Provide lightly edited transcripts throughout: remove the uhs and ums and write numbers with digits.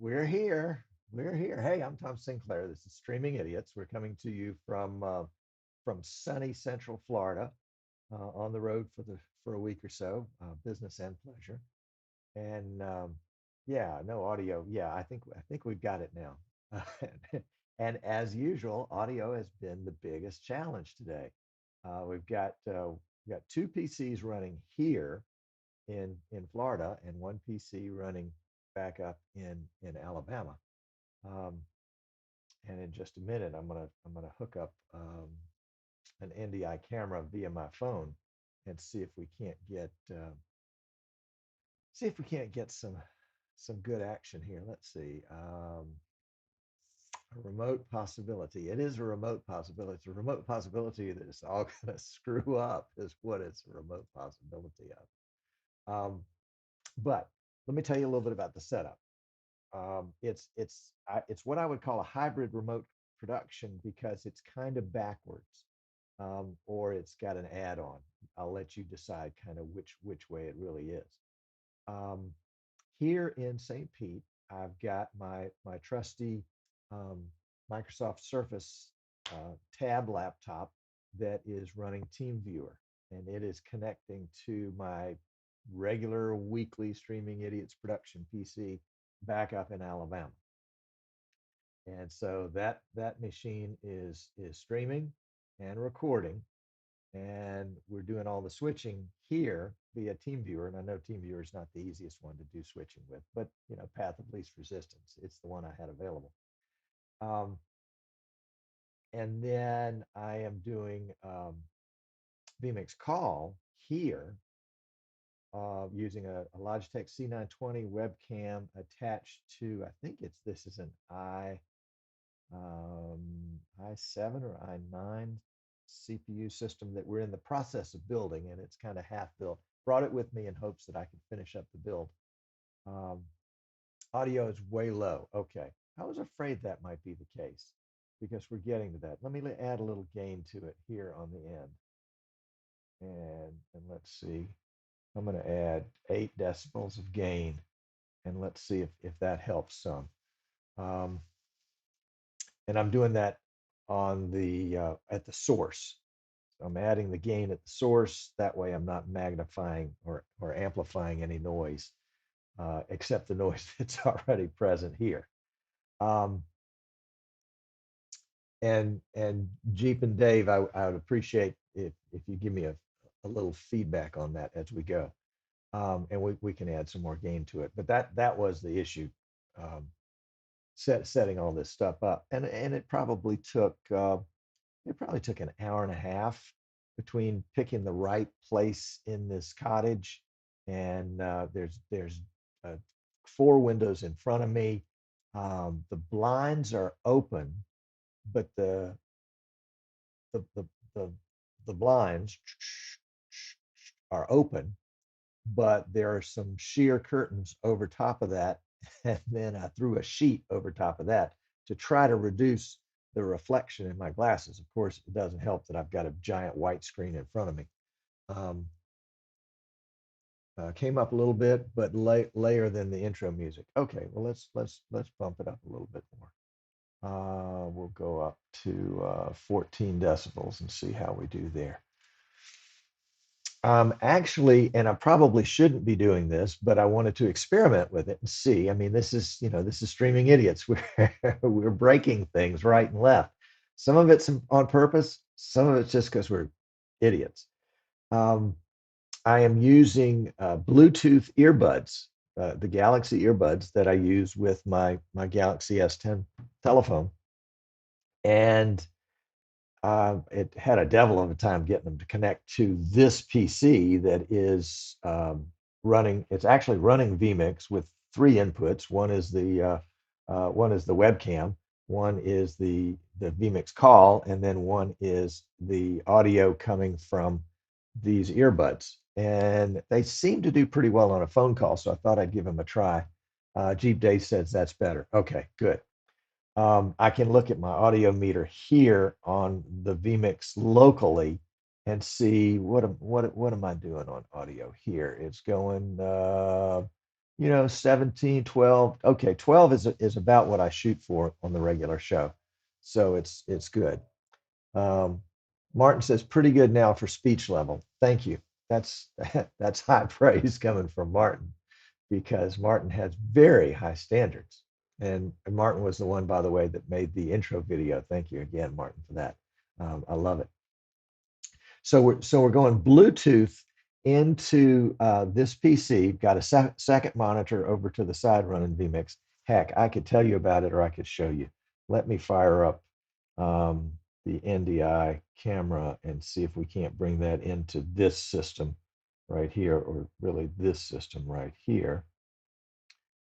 We're here. We're here. Hey, I'm Tom Sinclair. This is Streaming Idiots. We're coming to you from sunny Central Florida, on the road for a week or so, business and pleasure. And yeah, no audio. Yeah, I think we've got it now. And as usual, audio has been the biggest challenge today. We've got two PCs running here in Florida and one PC running back up in Alabama. Um, and in just a minute, I'm gonna hook up an NDI camera via my phone and see if we can't get some good action here. Let's see. A remote possibility. It is a remote possibility. It's a remote possibility that it's all going to screw up, is what it's a remote possibility of. But let me tell you a little bit about the setup. It's what I would call a hybrid remote production because it's kind of backwards, or it's got an add-on. I'll let you decide kind of which way it really is. Um, Here in St. Pete, I've got my trusty um, Microsoft Surface tab laptop that is running TeamViewer, and it is connecting to my regular weekly Streaming Idiots production PC back up in Alabama. And so that machine is streaming and recording, and we're doing all the switching here via TeamViewer. And I know TeamViewer is not the easiest one to do switching with, but path of least resistance. It's the one I had available. Um, and then I am doing vMix call here using a Logitech C920 webcam attached to, I think this is an i7 or i9 CPU system that we're in the process of building, and it's kind of half built. Brought it with me in hopes that I could finish up the build. Um, Audio is way low. Okay, I was afraid that might be the case because we're getting to that. Let me add a little gain to it here on the end, and let's see. I'm going to add 8 decibels of gain, and let's see if that helps some. Um, and I'm doing that on the at the source. So I'm adding the gain at the source. That way, I'm not magnifying or amplifying any noise, except the noise that's already present here. Um, and Jeep and Dave, I would appreciate if you give me a little feedback on that as we go, and we can add some more gain to it. But that was the issue, um, setting all this stuff up, and it probably took an hour and a half between picking the right place in this cottage. And there's uh, 4 windows in front of me. The blinds are open, but the the the, the blinds are open, but there are some sheer curtains over top of that, and then I threw a sheet over top of that to try to reduce the reflection in my glasses. Of course, it doesn't help that I've got a giant white screen in front of me. Um, Came up a little bit, but layer than the intro music. Okay, well let's bump it up a little bit more. We'll go up to 14 decibels and see how we do there. Actually, and I probably shouldn't be doing this, but I wanted to experiment with it and see. I mean, this is Streaming Idiots. We're breaking things right and left. Some of it's on purpose, some of it's just because we're idiots. Um, I am using Bluetooth earbuds, the Galaxy earbuds that I use with my Galaxy S10 telephone, and it had a devil of a time getting them to connect to this PC that is running. It's actually running vMix with 3 inputs. One is the webcam, one is the vMix call, and then one is the audio coming from these earbuds. And they seem to do pretty well on a phone call, so I thought I'd give them a try. Jeep Day says that's better. Okay, good. I can look at my audio meter here on the vMix locally and see what am I doing on audio here. It's going 17, 12. Okay, 12 is about what I shoot for on the regular show. So it's good. Um, Martin says pretty good now for speech level. Thank you. That's that's high praise coming from Martin because Martin has very high standards. And Martin was the one, by the way, that made the intro video. Thank you again, Martin, for that. I love it. So we're going Bluetooth into this PC. Got a second monitor over to the side running vMix. Heck, I could tell you about it, or I could show you. Let me fire up the NDI camera and see if we can't bring that into this system right here, or really this system right here.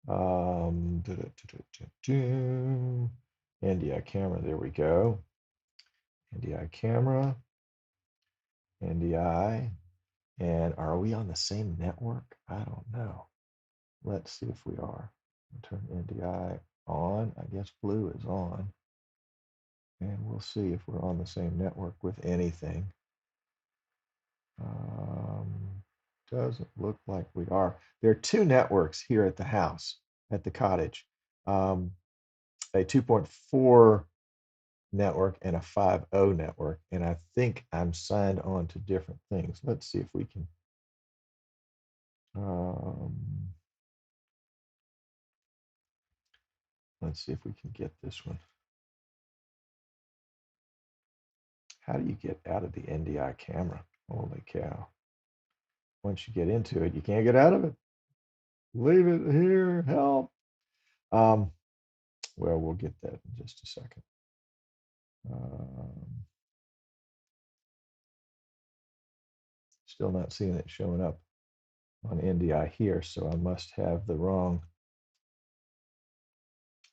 NDI camera, there we go. NDI camera, NDI. And are we on the same network? I don't know. Let's see if we are. Turn NDI on. I guess blue is on. And we'll see if we're on the same network with anything. Doesn't look like we are. There are two networks here at the house, at the cottage. A 2.4 network and a 5.0 network. And I think I'm signed on to different things. Let's see if we can. Let's see if we can get this one. How do you get out of the NDI camera? Holy cow. Once you get into it, you can't get out of it. Leave it here, help. Well, we'll get that in just a second. Still not seeing it showing up on NDI here, so I must have the wrong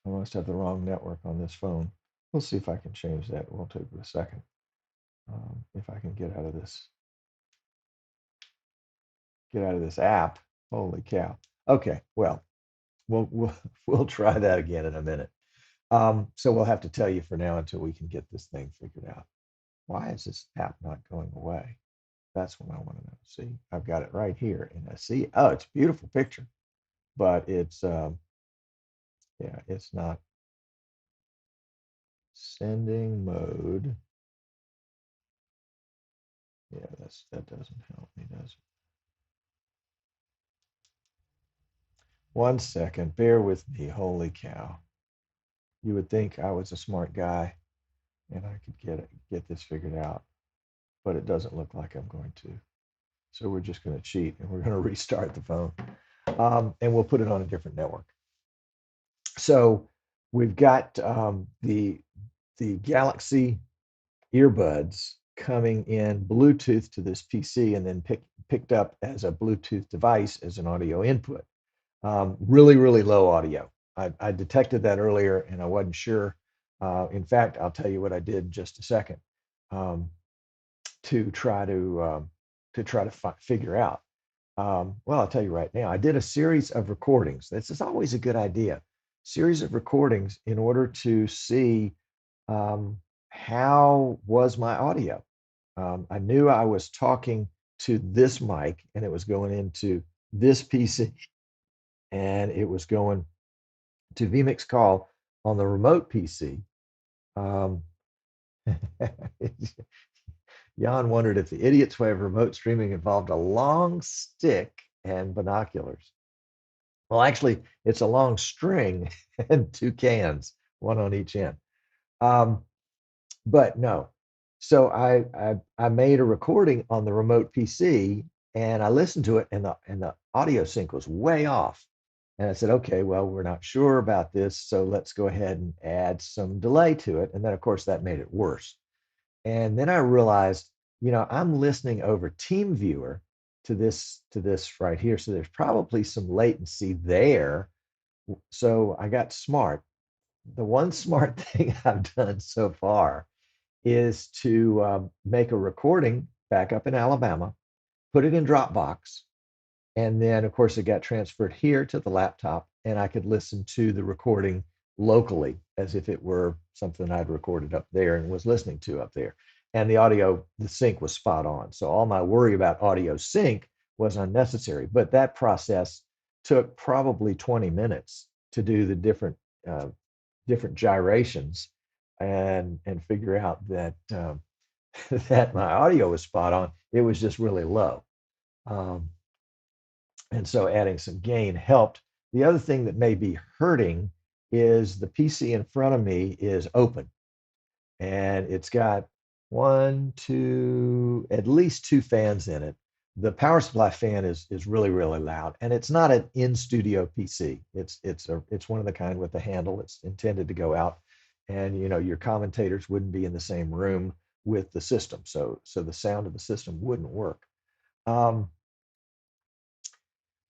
network on this phone. We'll see if I can change that. It won't take a second. If I can get out of this app. Holy cow. Okay, well, we'll try that again in a minute. So we'll have to tell you for now until we can get this thing figured out. Why is this app not going away? That's what I want to know. See, I've got it right here, and I see, oh, it's a beautiful picture, but it's yeah, it's not sending mode. Yeah, that doesn't help me, does it? 1 second, bear with me. Holy cow. You would think I was a smart guy and I could get this figured out, but it doesn't look like I'm going to. So we're just going to cheat and we're going to restart the phone. And we'll put it on a different network. So we've got the Galaxy earbuds coming in Bluetooth to this PC and then picked up as a Bluetooth device as an audio input. Really, really low audio. I detected that earlier and I wasn't sure. In fact, I'll tell you what I did in just a second to try to figure out. Well, I'll tell you right now, I did a series of recordings. This is always a good idea. Series of recordings in order to see how was my audio. I knew I was talking to this mic and it was going into this PC and it was going to vMix call on the remote PC. Jan wondered if the idiot's way of remote streaming involved a long stick and binoculars. Well, actually, it's a long string and two cans, one on each end. But no. So I made a recording on the remote PC and I listened to it and the audio sync was way off. And I said, okay, well, we're not sure about this, so let's go ahead and add some delay to it. And then, of course, that made it worse. And then I realized, I'm listening over TeamViewer to this right here. So there's probably some latency there. So I got smart. The one smart thing I've done so far is to make a recording back up in Alabama, put it in Dropbox, and then, of course, it got transferred here to the laptop, and I could listen to the recording locally as if it were something I'd recorded up there and was listening to up there. And the sync was spot on. So all my worry about audio sync was unnecessary. But that process took probably 20 minutes to do the different gyrations and figure out that that my audio was spot on. It was just really low. Um, and so adding some gain helped. The other thing that may be hurting is the PC in front of me is open, and it's got one, two, at least two fans in it. The power supply fan is really really loud, and it's not an in studio PC. It's one of the kind with the handle. It's intended to go out, and your commentators wouldn't be in the same room with the system, so the sound of the system wouldn't work. Um,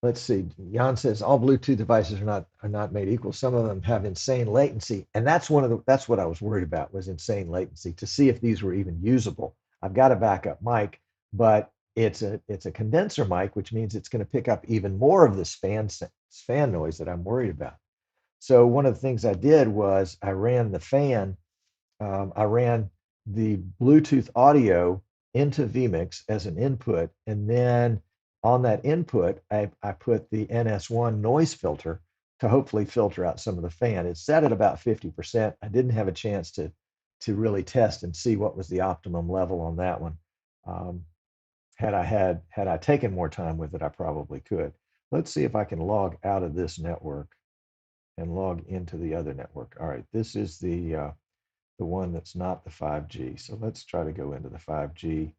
let's see. Jan says all Bluetooth devices are not made equal. Some of them have insane latency, and that's what I was worried about, was insane latency, to see if these were even usable. I've got a backup mic, but it's a condenser mic, which means it's going to pick up even more of this fan noise that I'm worried about. So one of the things I did was I ran the Bluetooth audio into vMix as an input, and then on that input, I put the NS1 noise filter to hopefully filter out some of the fan. It's set at about 50%. I didn't have a chance to really test and see what was the optimum level on that one. Um, had I taken more time with it, I probably could. Let's see if I can log out of this network and log into the other network. All right, this is the one that's not the 5G. So let's try to go into the 5G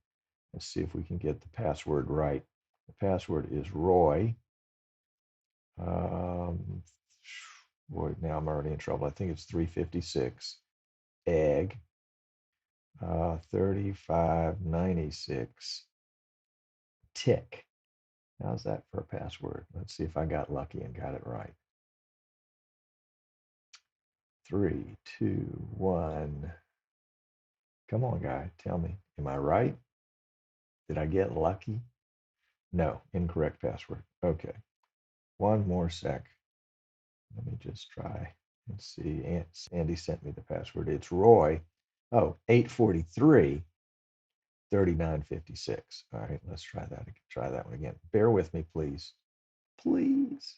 and see if we can get the password right. The password is Roy. Boy, now I'm already in trouble. I think it's 356 egg 3596 tick. How's that for a password? Let's see if I got lucky and got it right. 3, 2, 1. Come on, guy. Tell me. Am I right? Did I get lucky? No, incorrect password. Okay. One more sec. Let me just try and see. Sandy sent me the password. It's Roy. Oh, 843 3956. All right, let's try that. Try that one again. Bear with me, please. Please.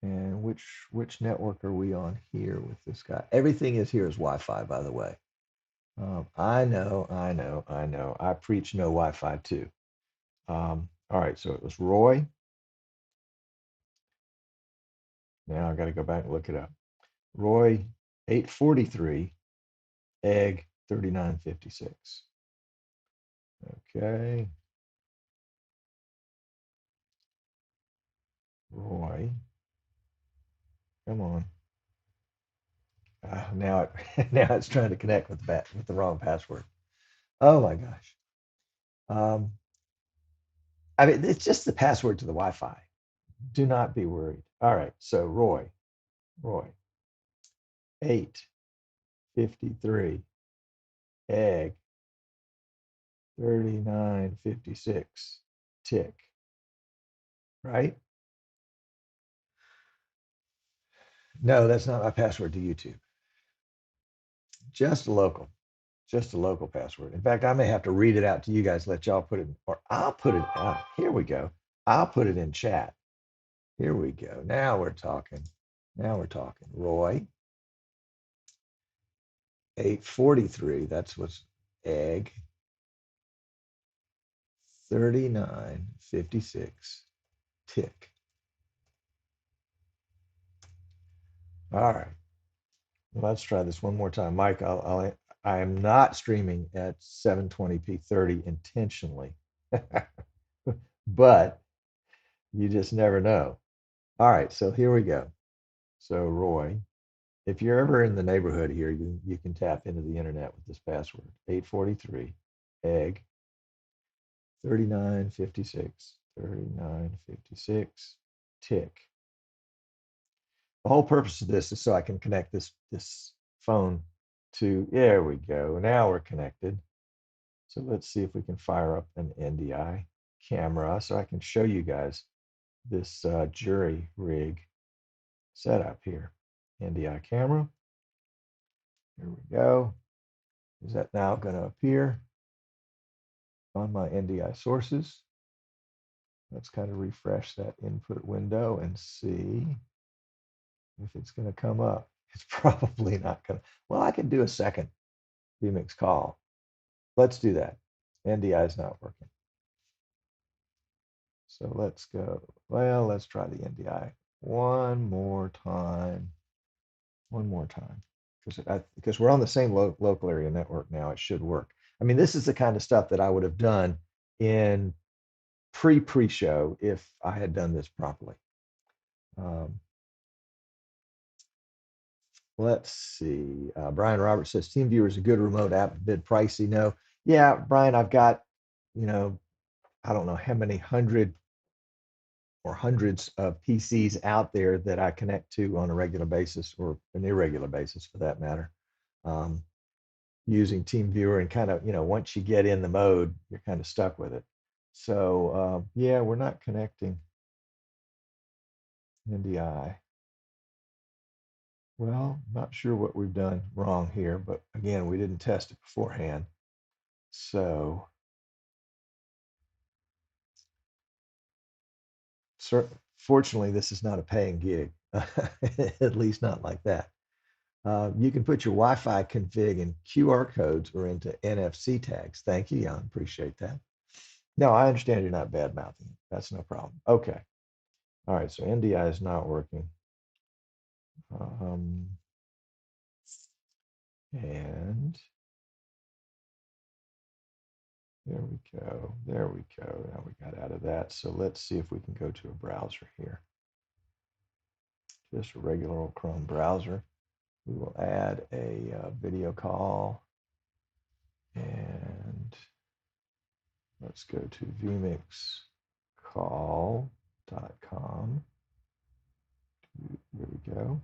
And which network are we on here with this guy? Everything is here is Wi-Fi, by the way. I know. I preach no Wi-Fi too. All right, so it was Roy. Now I got to go back and look it up. Roy 843 egg 3956. Okay. Roy. Come on. Now now it's trying to connect with the wrong password. Oh my gosh. Um, I mean, it's just the password to the Wi-Fi. Do not be worried. All right. So Roy, 853 egg 3956 tick. Right? No, that's not my password to YouTube. Just local. Just a local password. In fact, I may have to read it out to you guys, let y'all put it, or I'll put it out. Here we go. I'll put it in chat. Here we go. Now we're talking. Now we're talking. Roy, 843. That's what's egg, 3956 tick. All right. Let's try this one more time. Mike, I am not streaming at 720p 30 intentionally, but you just never know. All right, so here we go. So Roy, if you're ever in the neighborhood here, you can tap into the internet with this password, 843 egg 3956 tick. The whole purpose of this is so I can connect this phone to, there we go. Now we're connected. So let's see if we can fire up an NDI camera so I can show you guys this jury rig setup here. NDI camera. Here we go. Is that now going to appear on my NDI sources? Let's kind of refresh that input window and see if it's going to come up. It's probably not going to. Well, I can do a second vMix call. Let's do that. NDI is not working. So let's go. Well, let's try the NDI one more time. One more time. Because we're on the same local area network now, it should work. I mean, this is the kind of stuff that I would have done in pre-show if I had done this properly. Let's see. Brian Roberts says TeamViewer is a good remote app, a bit pricey. No, yeah, Brian, I've got, I don't know how many hundreds of PCs out there that I connect to on a regular basis or an irregular basis for that matter, using TeamViewer, and kind of, once you get in the mode, you're kind of stuck with it. So yeah, we're not connecting NDI. Well, not sure what we've done wrong here, but again, we didn't test it beforehand. So fortunately, this is not a paying gig, at least not like that. You can put your Wi-Fi config in QR codes or into NFC tags. Thank you, Jan. Appreciate that. No, I understand you're not bad mouthing. That's no problem. Okay. All right. So NDI is not working. And there we go. There we go. Now we got out of that. So let's see if we can go to a browser here. Just a regular old Chrome browser. We will add a video call. And let's go to vmixcall.com. Here we go.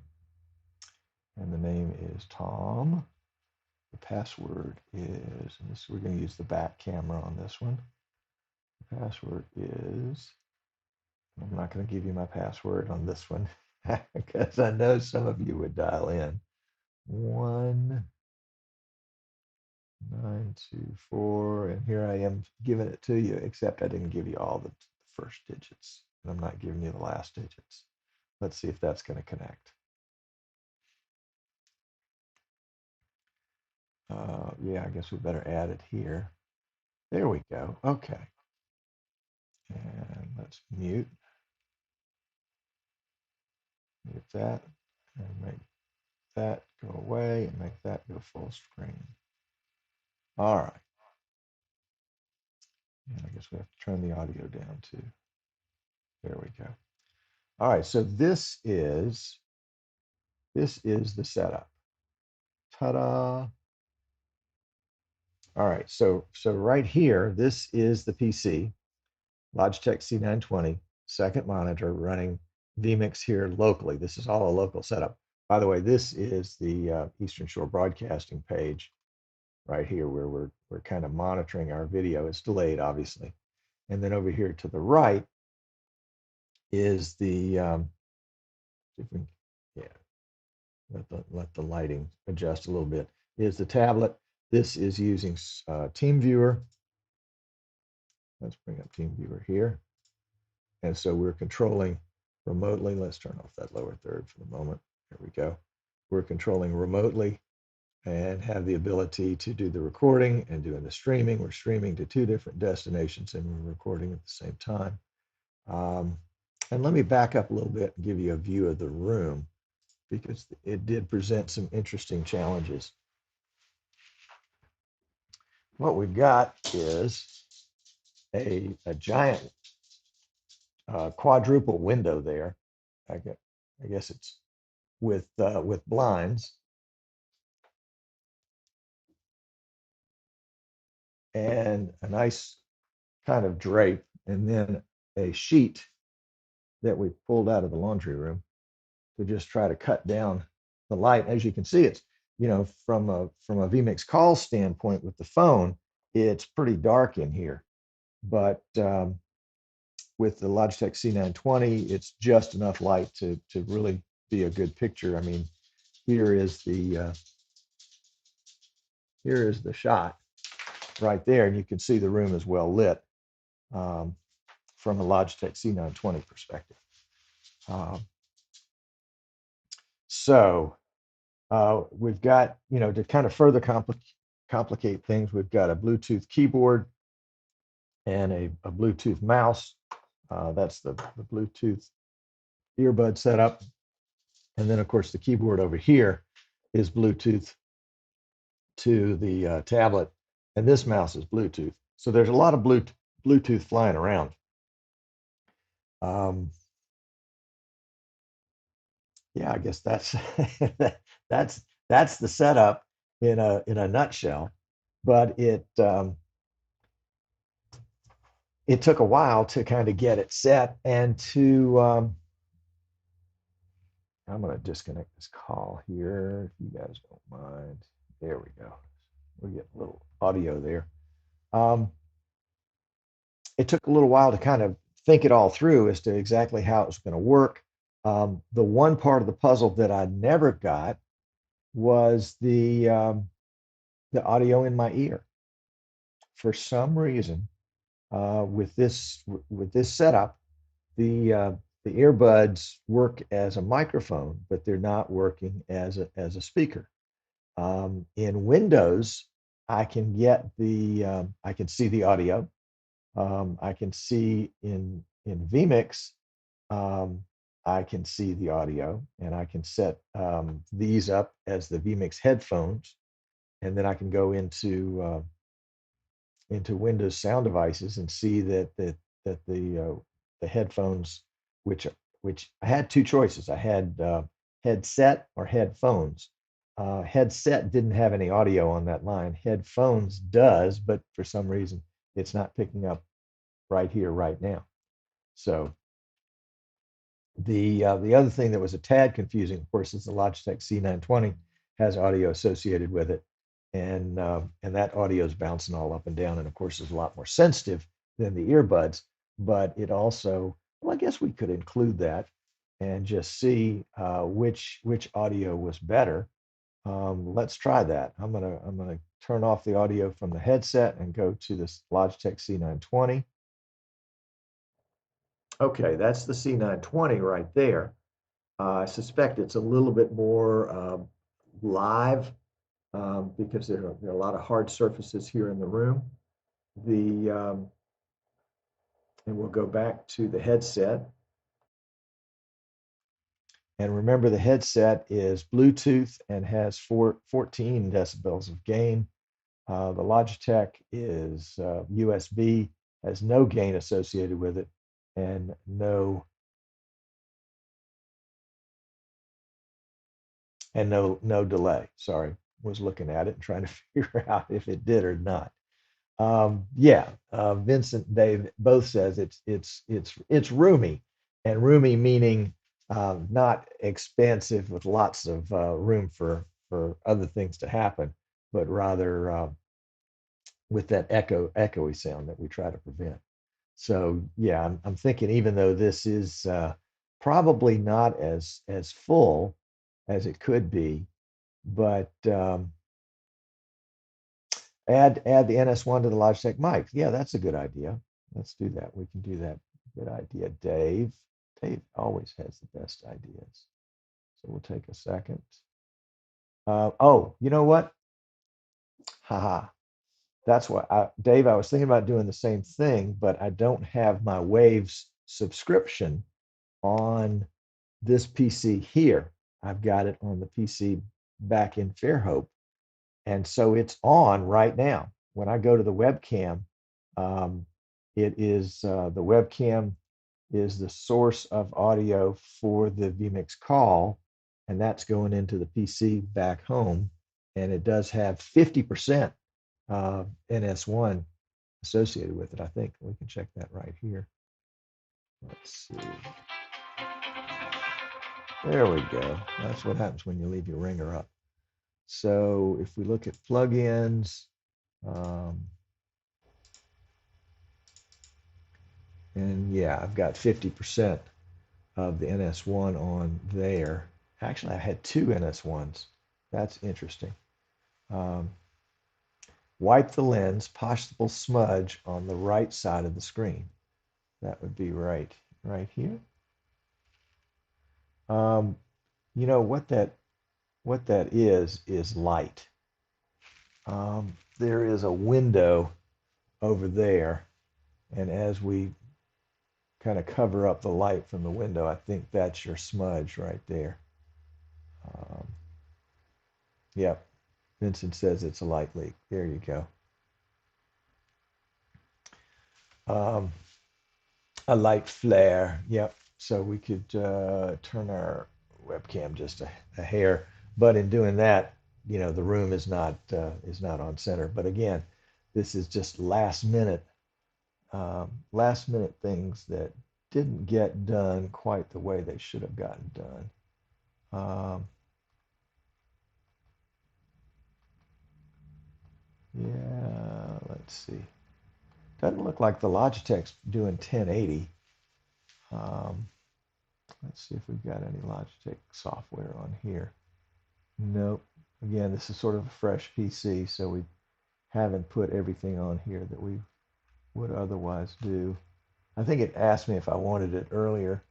And the name is Tom. The password is, and this, we're going to use the back camera on this one. The password is, I'm not going to give you my password on this one because I know some of you would dial in. 1924, and here I am giving it to you, except I didn't give you all the first digits, and I'm not giving you the last digits. Let's see if that's going to connect. Yeah, I guess we better add it here. There we go. Okay. And let's mute that and make that go away and make that go full screen. All right. And I guess we have to turn the audio down too. There we go. All right. So this is the setup. Ta-da. All right. So right here, this is the PC, Logitech C920, second monitor running vMix here locally. This is all a local setup. By the way, this is the Eastern Shore Broadcasting page right here where we're kind of monitoring our video. It's delayed, obviously. And then over here to the right is the, let the lighting adjust a little bit, is the tablet. This is using TeamViewer. Let's bring up TeamViewer here. And so we're controlling remotely. Let's turn off that lower third for the moment. There we go. We're controlling remotely and have the ability to do the recording and doing the streaming. We're streaming to two different destinations and we're recording at the same time. And let me back up a little bit and give you a view of the room because it did present some interesting challenges. What we've got is a giant quadruple window there. I guess it's with blinds, and a nice kind of drape, and then a sheet that we pulled out of the laundry room to just try to cut down the light. As you can see, it's, from a vMix call standpoint with the phone, it's pretty dark in here. But with the Logitech C920, it's just enough light to really be a good picture. I mean, here is the shot right there, and you can see the room is well lit from a Logitech C920 perspective. So we've got, to kind of further complicate things, we've got a Bluetooth keyboard and a Bluetooth mouse. That's the Bluetooth earbud setup. And then, of course, the keyboard over here is Bluetooth to the tablet. And this mouse is Bluetooth. So there's a lot of Bluetooth flying around. Yeah, I guess that's that's the setup in a nutshell. But it took a while to kind of get it set and to I'm going to disconnect this call here if you guys don't mind. There we go. We get a little audio there. It took a little while to kind of think it all through as to exactly how it was going to work. The one part of the puzzle that I never got was the audio in my ear. For some reason, with this setup, the earbuds work as a microphone, but they're not working as a speaker. In Windows, I can I can see the audio. I can see in vMix, I can see the audio, and I can set these up as the vMix headphones, and then I can go into Windows sound devices and see that the headphones, which I had two choices. I had headset or headphones. Headset didn't have any audio on that line. Headphones does, but for some reason it's not picking up right here, right now. So the other thing that was a tad confusing, of course, is the Logitech C920 has audio associated with it, and that audio is bouncing all up and down, and of course is a lot more sensitive than the earbuds. But it also, well, I guess we could include that and just see which audio was better. Let's try that. I'm gonna turn off the audio from the headset and go to this Logitech C920. Okay, that's the C920 right there. I suspect it's a little bit more live because there are a lot of hard surfaces here in the room. And we'll go back to the headset. And remember, the headset is Bluetooth and has 14 decibels of gain. The Logitech is USB, has no gain associated with it, and no delay. Sorry, was looking at it and trying to figure out if it did or not. Yeah, Vincent, Dave both says it's roomy, and roomy meaning not expansive with lots of room for other things to happen, but rather with that echoey sound that we try to prevent. So yeah, I'm thinking even though this is probably not as full as it could be, but add the NS1 to the Logitech mic. Yeah, that's a good idea. Let's do that. We can do that. Good idea, Dave. Dave always has the best ideas. So we'll take a second. Oh, you know what? Haha. That's what Dave, I was thinking about doing the same thing, but I don't have my Waves subscription on this PC here. I've got it on the PC back in Fairhope. And so it's on right now. When I go to the webcam, it is the webcam is the source of audio for the vMix call, and that's going into the PC back home. And it does have 50% NS1 associated with it. I think we can check that right here. Let's see. There we go. That's what happens when you leave your ringer up. So if we look at plugins, and yeah, I've got 50% of the NS1 on there. Actually, I had two NS1s. That's interesting. Wipe the lens, possible smudge on the right side of the screen. That would be right here. Um, you know what that is light. There is a window over there, and as we kind of cover up the light from the window, I think that's your smudge right there. Um, yep, Vincent says it's a light leak. There you go. Um, a light flare. Yep. So we could turn our webcam just a hair, but in doing that, the room is not on center. But again, this is just last minute things that didn't get done quite the way they should have gotten done. Yeah, let's see. Doesn't look like the Logitech's doing 1080. Um, let's see if we've got any Logitech software on here. Nope. Again, this is sort of a fresh PC, so we haven't put everything on here that we would otherwise do. I think it asked me if I wanted it earlier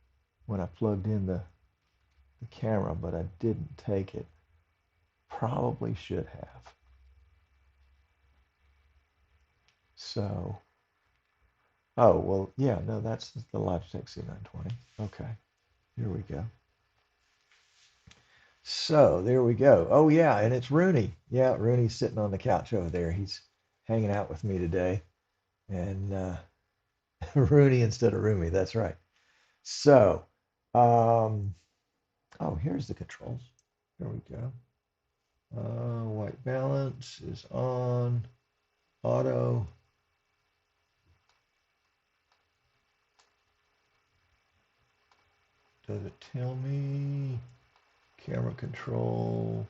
when I plugged in the camera, but I didn't take it. Probably should have. So, oh, well, yeah, no, that's the Logitech C920. Okay, here we go. So there we go. Oh yeah, and it's Rooney. Yeah, Rooney's sitting on the couch over there. He's hanging out with me today, and Rooney instead of Roomy. That's right. So, um, oh, here's the controls. There we go. White balance is on. Auto. Does it tell me? Camera control.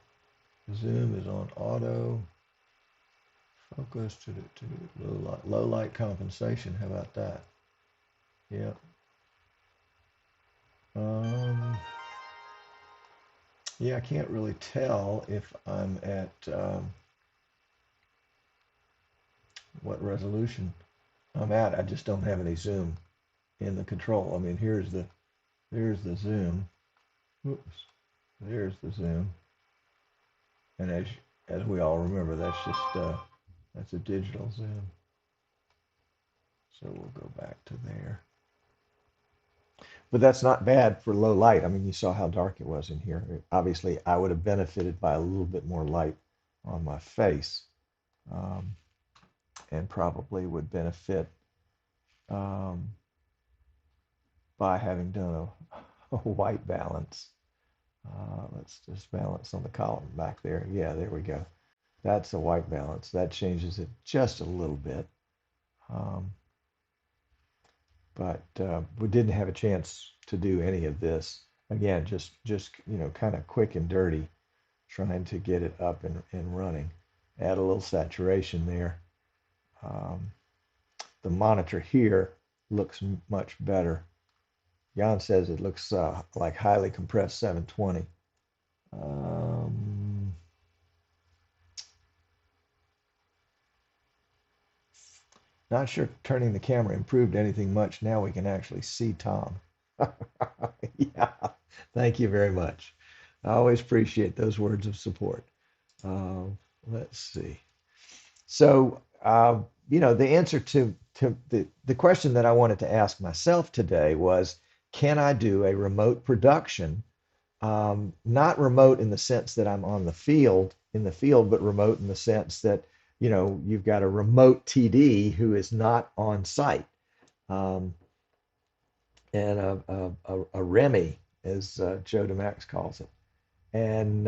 Zoom is on auto. Focus to low light compensation. How about that? Yep. Yeah, I can't really tell if I'm at what resolution I'm at. I just don't have any zoom in the control. I mean, there's the zoom. Oops. There's the zoom. And as we all remember, that's a digital zoom. So we'll go back to there. But that's not bad for low light. I mean, you saw how dark it was in here. Obviously, I would have benefited by a little bit more light on my face, and probably would benefit um, by having done a white balance. Let's just balance on the column back there. Yeah, there we go. That's a white balance. That changes it just a little bit. Um, but we didn't have a chance to do any of this. Again, just kind of quick and dirty, trying to get it up and running. Add a little saturation there. The monitor here looks much better. Jan says it looks like highly compressed 720. Not sure turning the camera improved anything much. Now we can actually see Tom. Yeah, thank you very much. I always appreciate those words of support. Uh, let's see. So, the answer to the question that I wanted to ask myself today was, can I do a remote production? Not remote in the sense that I'm on the field, but remote in the sense that, you've got a remote TD who is not on site. Um, and a Remy, as Joe DeMax calls it. And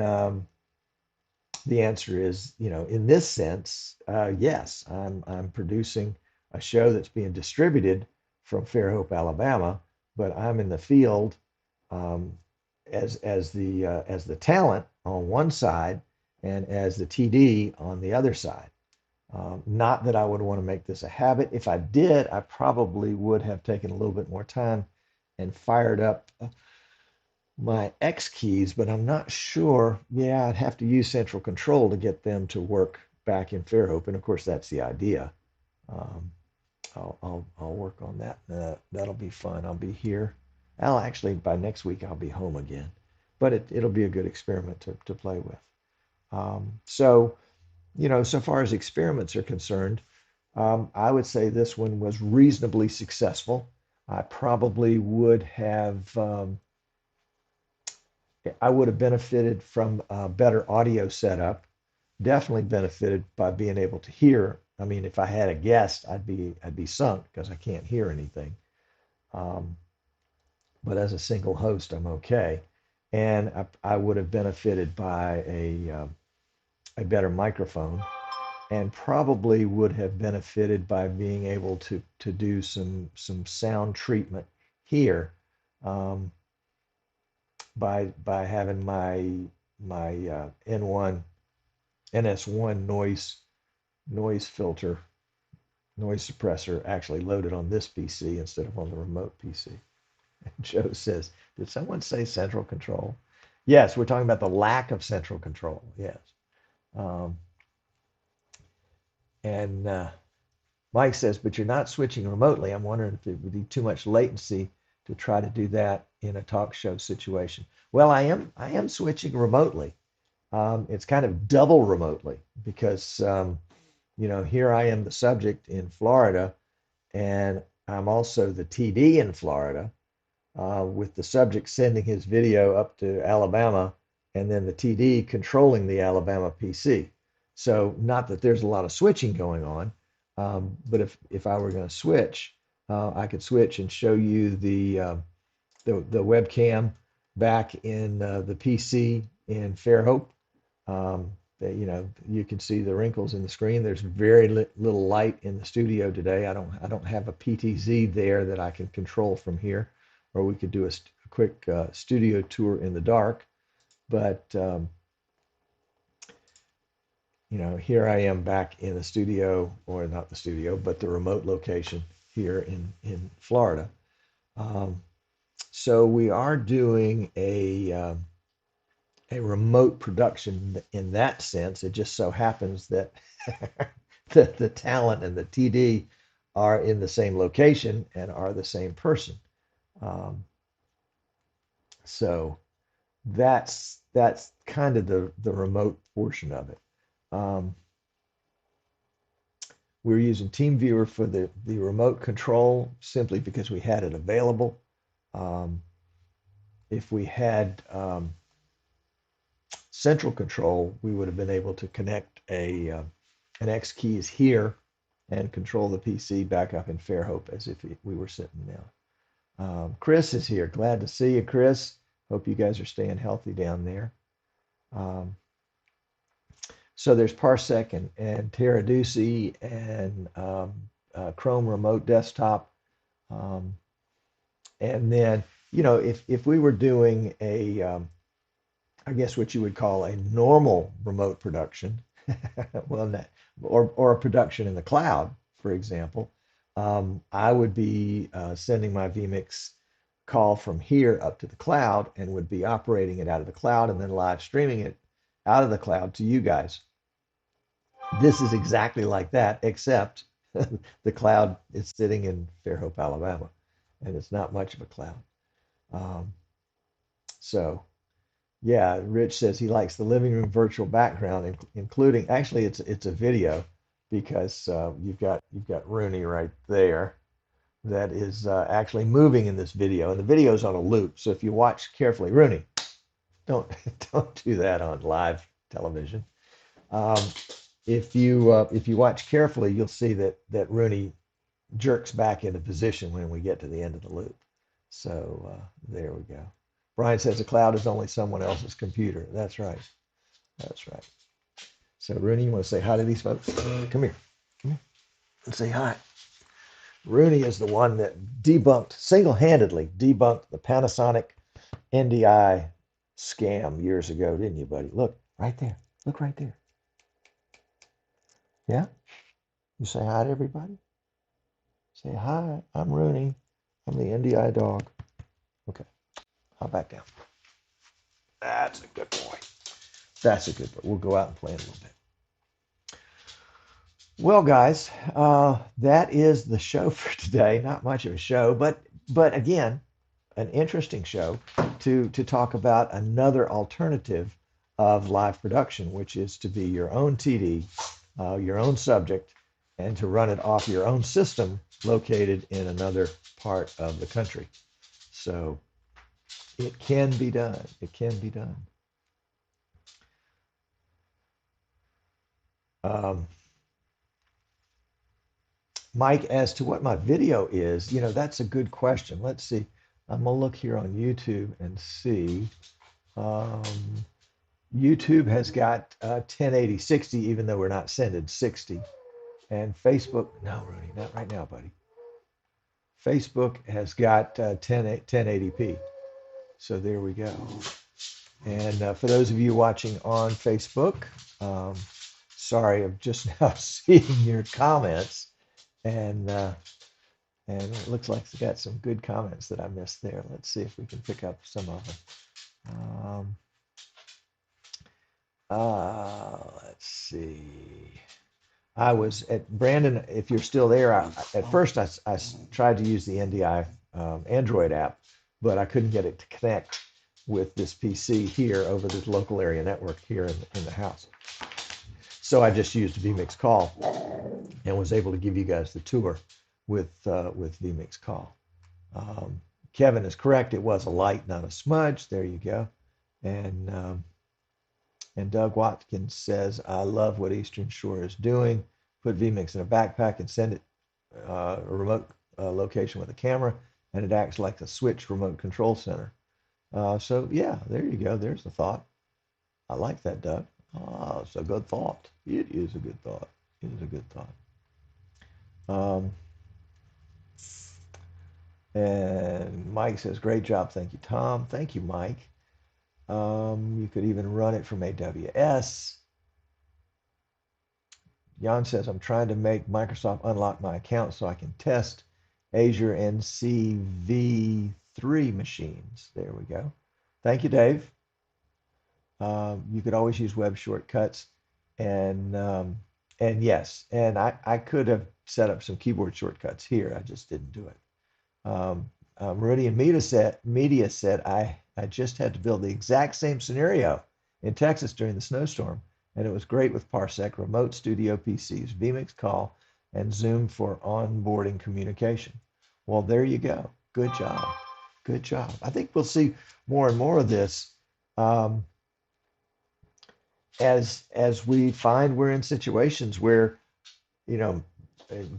the answer is, in this sense, yes, I'm producing a show that's being distributed from Fairhope, Alabama, but I'm in the field um, as the talent on one side and as the TD on the other side. Not that I would want to make this a habit. If I did, I probably would have taken a little bit more time and fired up my X keys, but I'm not sure. Yeah, I'd have to use central control to get them to work back in Fairhope. And of course, that's the idea. Um, I'll work on that. That'll be fun. I'll be here. I'll actually by next week I'll be home again, but it'll be a good experiment to play with. So so far as experiments are concerned, I would say this one was reasonably successful. I probably would have I would have benefited from a better audio setup. Definitely benefited by being able to hear. I mean, if I had a guest, I'd be sunk because I can't hear anything. Um, but as a single host, I'm okay. And I would have benefited by a better microphone, and probably would have benefited by being able to do some sound treatment here, um, by having my N1 NS1 noise filter, noise suppressor actually loaded on this PC instead of on the remote PC. And Joe says, did someone say central control? Yes, we're talking about the lack of central control. Yes. Um, and Mike says, but you're not switching remotely. I'm wondering if it would be too much latency to try to do that in a talk show situation. Well, I am switching remotely. It's kind of double remotely because here I am the subject in Florida, and I'm also the TD in Florida, with the subject sending his video up to Alabama, and then the TD controlling the Alabama PC. So not that there's a lot of switching going on, but if I were going to switch, I could switch and show you the webcam back in the PC in Fairhope. You can see the wrinkles in the screen. There's very little light in the studio today. I don't have a PTZ there that I can control from here, or we could do a quick studio tour in the dark. But here I am back in the studio, or not the studio, but the remote location here in Florida. So we are doing a remote production in that sense. It just so happens that the talent and the TD are in the same location and are the same person. Um, so that's kind of the remote portion of it. Um, we're using TeamViewer for the remote control simply because we had it available. If we had central control, we would have been able to connect an X keys here and control the PC back up in Fairhope as if we were sitting down. Chris is here. Glad to see you, Chris. Hope you guys are staying healthy down there. So there's Parsec and Terraducey and Chrome Remote Desktop. And then, if we were doing I guess what you would call a normal remote production, well, or a production in the cloud, for example, I would be sending my vMix call from here up to the cloud and would be operating it out of the cloud and then live streaming it out of the cloud to you guys. This is exactly like that, except the cloud is sitting in Fairhope, Alabama, and it's not much of a cloud. So yeah, Rich says he likes the living room virtual background, including actually it's a video because you've got Rooney right there that is actually moving in this video, and the video is on a loop. So if you watch carefully, Rooney, don't don't do that on live television. If you watch carefully, you'll see that Rooney jerks back into position when we get to the end of the loop. So there we go. Brian says the cloud is only someone else's computer. That's right. That's right. So Rooney, you want to say hi to these folks? Come here. Come here. And say hi. Rooney is the one that single-handedly debunked the Panasonic NDI scam years ago, didn't you, buddy? Look, right there. Look right there. Yeah? You say hi to everybody? Say hi, I'm Rooney. I'm the NDI dog. Okay, I'll back down. That's a good boy. That's a good boy. We'll go out and play a little bit. Well, guys, that is the show for today. Not much of a show, but again, an interesting show to talk about another alternative of live production, which is to be your own TD, your own subject, and to run it off your own system located in another part of the country. So it can be done. It can be done. Um, Mike, as to what my video is, that's a good question. Let's see. I'm gonna look here on YouTube and see. Um, YouTube has got 1080 60, even though we're not sending 60. And Facebook, no, Rooney, not right now, buddy. Facebook has got 1080p. So there we go. And for those of you watching on Facebook, um, sorry, I'm just now seeing your comments. And it looks like it's got some good comments that I missed there. Let's see if we can pick up some of them. Um, let's see. I was at Brandon. If you're still there, at first I tried to use the NDI Android app, but I couldn't get it to connect with this PC here over the local area network here in the house. So I just used vMix Call and was able to give you guys the tour with vMix Call. Um, Kevin is correct. It was a light, not a smudge. There you go. And and Doug Watkins says, I love what Eastern Shore is doing. Put vMix in a backpack and send it a remote location with a camera, and it acts like a switch remote control center. So yeah, there you go. There's the thought. I like that, Doug. Oh, it's a good thought. It is a good thought. It is a good thought. Um, and Mike says, great job. Thank you, Tom. Thank you, Mike. You could even run it from AWS. Jan says, I'm trying to make Microsoft unlock my account so I can test Azure NCV3 machines. There we go. Thank you, Dave. You could always use web shortcuts. And yes, and I could have set up some keyboard shortcuts here. I just didn't do it. Meridian Media said, I just had to build the exact same scenario in Texas during the snowstorm, and it was great with Parsec, remote studio PCs, vMix Call, and Zoom for onboarding communication. Well, there you go. Good job. Good job. I think we'll see more and more of this um, as we find we're in situations where, you know,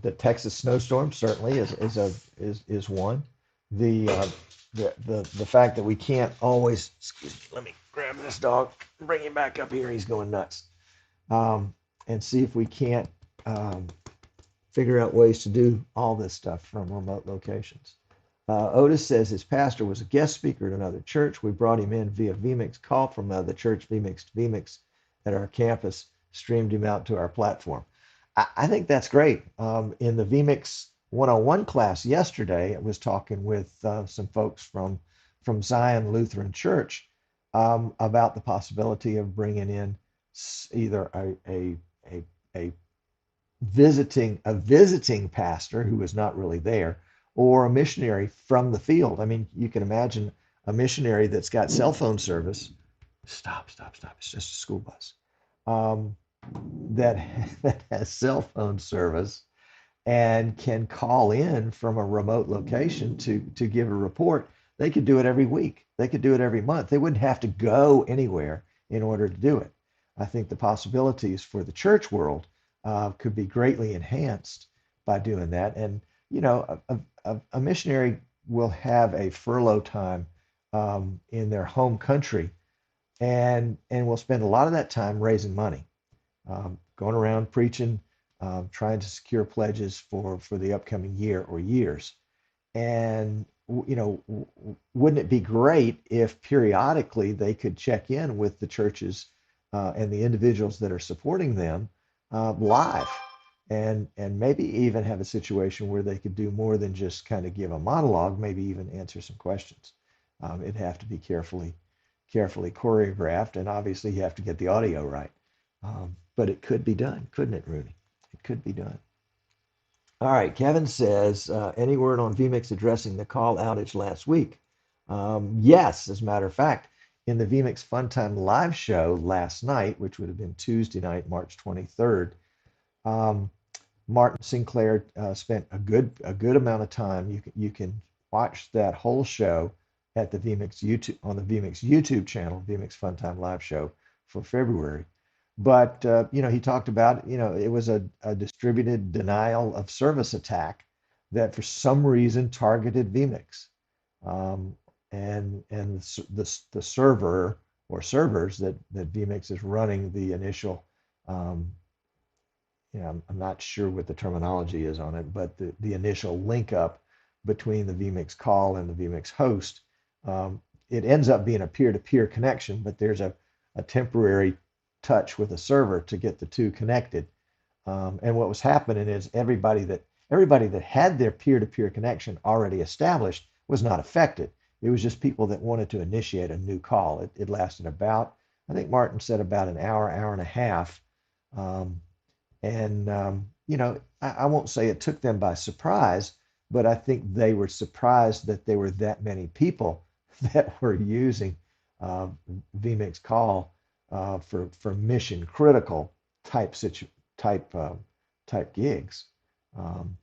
the Texas snowstorm certainly is one. The the fact that we can't always, excuse me, let me grab this dog, bring him back up here. He's going nuts. Um, and see if we can't figure out ways to do all this stuff from remote locations. Otis says his pastor was a guest speaker at another church. We brought him in via vMix Call from the church vMix to vMix at our campus, streamed him out to our platform. I think that's great. In the vMix 101 class yesterday, I was talking with some folks from Zion Lutheran Church about the possibility of bringing in either a visiting pastor who is not really there, or a missionary from the field. I mean, you can imagine a missionary that's got cell phone service. Stop, stop, stop. It's just a school bus. Um, that that has cell phone service and can call in from a remote location to give a report. They could do it every week. They could do it every month. They wouldn't have to go anywhere in order to do it. I think the possibilities for the church world could be greatly enhanced by doing that. And you know, a missionary will have a furlough time in their home country, and will spend a lot of that time raising money, going around preaching, trying to secure pledges for the upcoming year or years. And you know, wouldn't it be great if periodically they could check in with the churches and the individuals that are supporting them live, and maybe even have a situation where they could do more than just kind of give a monologue, maybe even answer some questions. It'd have to be carefully choreographed, and obviously you have to get the audio right. But it could be done, couldn't it, Rooney? Could be done. All right, Kevin says, any word on vMix addressing the call outage last week? Yes, as a matter of fact, in the vMix Funtime live show last night, which would have been Tuesday night, March 23rd, um, Martin Sinclair spent a good amount of time. You can watch that whole show at the vMix YouTube on the vMix YouTube channel, vMix Funtime Live Show for February. But he talked about it was a distributed denial of service attack that for some reason targeted vMix, um, and the server or servers that vMix is running the initial um, I'm not sure what the terminology is on it, but the initial link up between the vMix call and the vMix host, it ends up being a peer-to-peer connection, but there's a temporary touch with a server to get the two connected. And what was happening is everybody that had their peer-to-peer connection already established was not affected. It was just people that wanted to initiate a new call. It lasted about, I think Martin said about an hour, hour and a half. Um, and, I won't say it took them by surprise, but I think they were surprised that there were that many people that were using uh, vMix Call for mission critical type type type gigs. Um,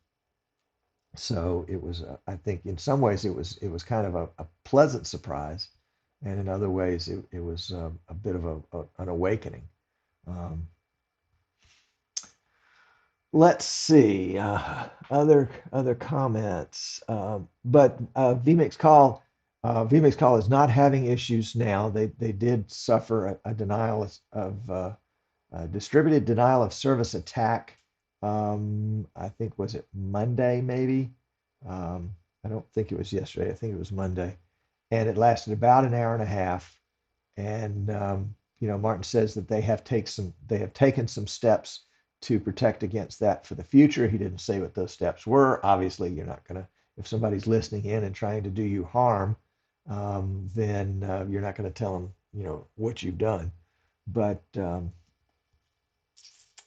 so it was, I think, in some ways it was kind of a pleasant surprise, and in other ways it was a bit of an awakening. Um, Let's see, other comments. But vMix Call is not having issues now. They did suffer a denial of distributed denial of service attack. I think was it Monday maybe. I don't think it was yesterday. I think it was Monday, and it lasted about an hour and a half. And Martin says that they have taken some steps to protect against that for the future. He didn't say what those steps were. Obviously, you're not going to, if somebody's listening in and trying to do you harm, then you're not going to tell them, what you've done. But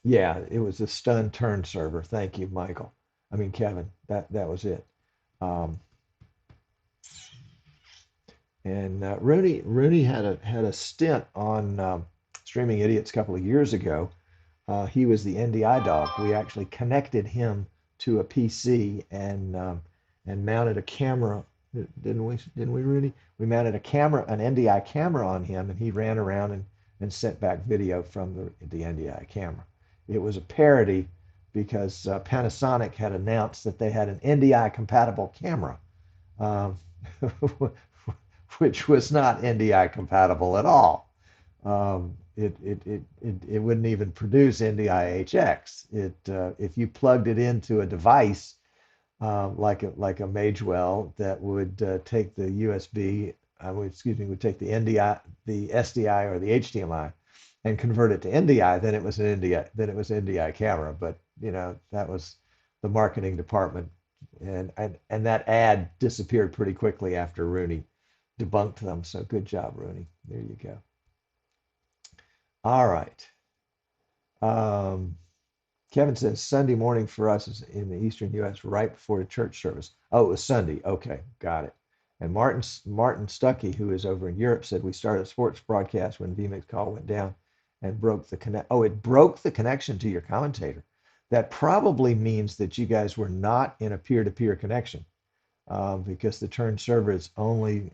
yeah, it was a stun turn server. Thank you, Michael. I mean, Kevin. That was it. Um, And Rooney had a stint on Streaming Idiots a couple of years ago. He was the NDI dog. We actually connected him to a PC and mounted a camera. Didn't we? Didn't we, Rooney? We mounted a camera, an NDI camera on him, and he ran around and sent back video from the NDI camera. It was a parody because Panasonic had announced that they had an NDI compatible camera. Um, which was not NDI compatible at all. It wouldn't even produce NDI-HX. If you plugged it into a device like a Magewell that would take the USB, would take the NDI, the SDI or the HDMI, and convert it to NDI, then it was an NDI camera. But that was the marketing department, and that ad disappeared pretty quickly after Rooney debunked them. So good job, Rooney. There you go. All right. Um, Kevin says Sunday morning for us is in the Eastern U.S. right before the church service. Oh, it was Sunday. Okay, got it. And Martin Stuckey, who is over in Europe, said we started a sports broadcast when vMix call went down and broke the connect. Oh, it broke the connection to your commentator. That probably means that you guys were not in a peer-to-peer connection, because the turn server is only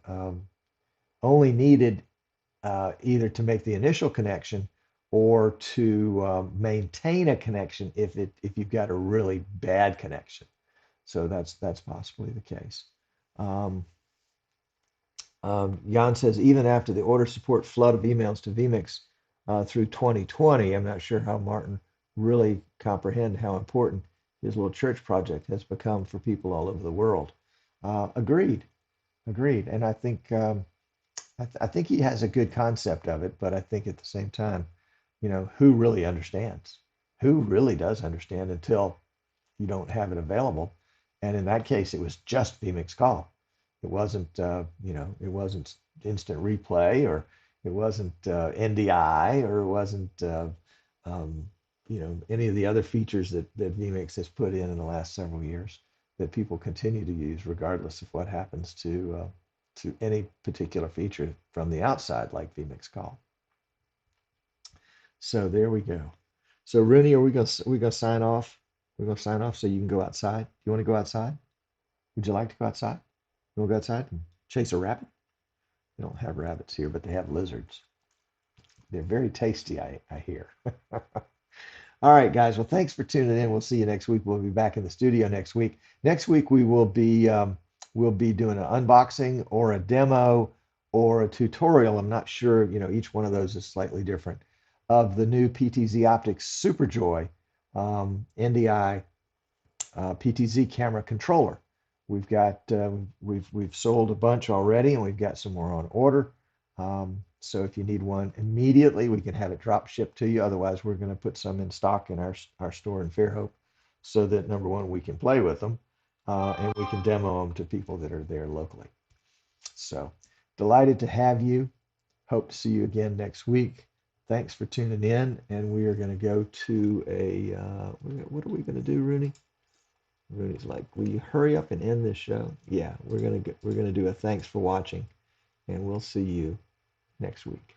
needed either to make the initial connection or to maintain a connection if you've got a really bad connection. So that's possibly the case. Um, Jan says even after the order support flood of emails to vMix through 2020, I'm not sure how Martin really comprehend how important his little church project has become for people all over the world. Agreed, agreed. And I think he has a good concept of it, but I think at the same time, who really understands? Who really does understand until you don't have it available? And in that case, it was just vMix call. It wasn't, it wasn't instant replay, or it wasn't NDI, or it wasn't, um, any of the other features that vMix has put in the last several years that people continue to use regardless of what happens to any particular feature from the outside like vMix Call. So there we go. So Rooney, are we gonna sign off? We're gonna sign off so you can go outside. You want to go outside? Would you like to go outside? You want to go outside and chase a rabbit? They don't have rabbits here, but they have lizards. They're very tasty, I hear. All right, guys. Well, thanks for tuning in. We'll see you next week. We'll be back in the studio next week. Next week we will be we'll be doing an unboxing or a demo or a tutorial. I'm not sure. Each one of those is slightly different. Of the new PTZ Optics SuperJoy NDI PTZ camera controller. We've got we've sold a bunch already, and we've got some more on order. So if you need one immediately, we can have it drop shipped to you. Otherwise, we're going to put some in stock in our store in Fairhope, so that number one, we can play with them, and we can demo them to people that are there locally. So delighted to have you. Hope to see you again next week. Thanks for tuning in, and we are going to go to a what are we going to do, Rooney? Rooney's like, will you hurry up and end this show? Yeah, we're gonna do a thanks for watching, and we'll see you next week.